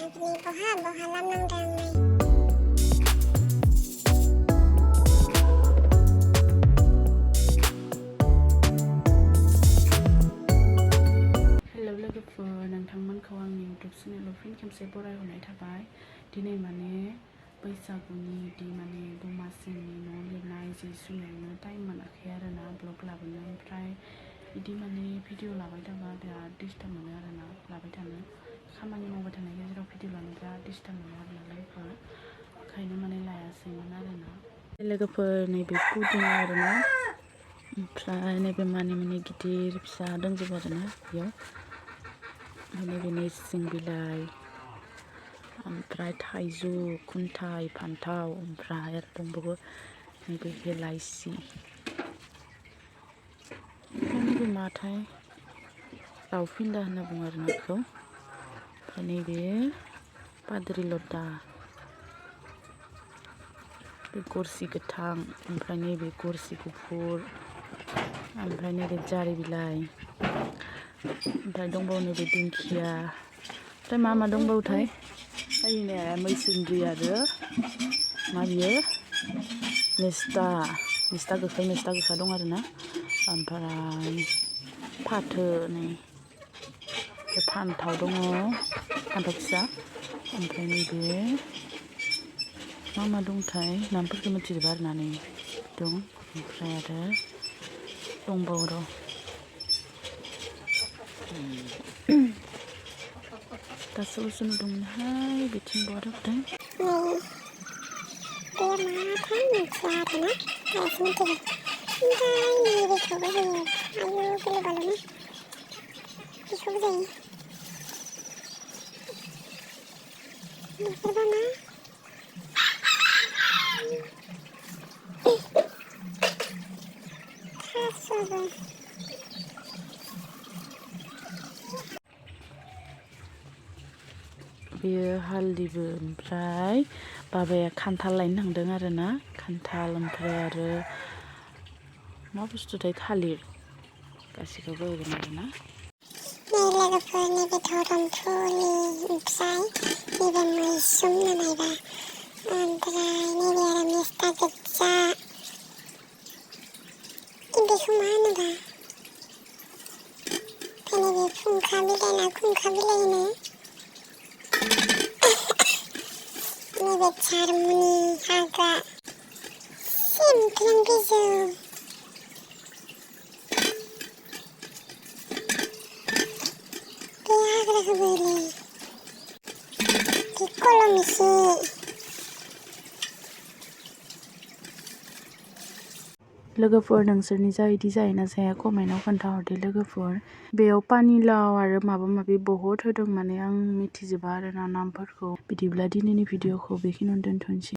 Hello लोगोफोर नोंथांमोनखौ आंनि YouTube चेनेलाव फिन खेबसे बरायहरनाय थाबाय। दिनै माने बैसागुनि माने दमासिनि न' लिरनाय जि सुनायावनो टाइम मोनाखै आरोना ब्लग लाबोनो। ओमफ्राय बिदि माने भिडिअ लाबाय थाबा बिराद डिस्टार्ब मोनो आरोना, लाबाय थानो खामानि मावबाय थानाय गेजेराव भिडिअ लानो बिराद डिस्टार्ब मोनो आरोना लोगोफोर, ओंखायनो माने लायासैमोन आरोना। लोगोफोर नैबे पुदिं आरोना, ओमफ्राय नैबे मानि गिदिर फिसा दंजोबो आरोना बेयाव। नैबे नोरसिं बिलाइ, ओमफ्राय थाइजौ, खन्था, फान्थाव, ओमफ्राय आरो दंबावो नैबे हेलाइसि। ओमफ्राय नैबे माथाय दाउ फेन्दा होनना बुङो आरोना बेखौ। ओमफ्राय नैबे पाद्रिलता, बे गरसि गोथां, ओमफ्राय नैबे गरसि गुफुर, ओमफ्राय नैबे जारि बिलाइ, ओमफ्राय दंबावो नैबे दिंखिया, ओमफ्राय मा दंबावोथाय ओरैनो मैसोंद्रि आरो मा बियो मेस्था गोखा दं आरोना। ओमफ्राय फाथो नै फान्थाव दङ, फान्थाव फिसा, ओमफ्राय नैबे मा दंथाय नामफोरखौ मिथिजोबा आरोना नै दं। ओमफ्राय आरो दंबावो र' दासो नुदोंमोनहाय बिथिं बहा दंथाय। बेयो हालदैबो, ओमफ्राय बाबाया खान्थाल लायनो थांदों आरोना, खान्थाल, ओमफ्राय आरो मा बुस्थुथाय थालिर, गासिखौबो होगोन आरोना। लोगोफोर नैबे धरमफुलनि, ओमफ्राय नैबे मैसुम नायबा, ओमफ्राय नैबे आरो मेस्था गोजा, बेखौ मा होनोबा, ओमफ्राय नैबे खंखा बिलाइ होनो। नैबे जार्मुनि हाग्रा, सेमफ्रेम बिजौ, बे हाग्राखौबो बे कलमिसि, लोगोफोर नोंसोरनि इदि जायोना जाया कमेन्टआव खोन्थाहरदो लोगोफोर। बेयाव पानिलाव आरो माबा माबि बहुद होदों, माने आं मिथिजोबा आरोना नामफोरखौ। बिदिब्ला दिनैनि भिडिअखौ बेखिनियावनो दोनथ'नोसै।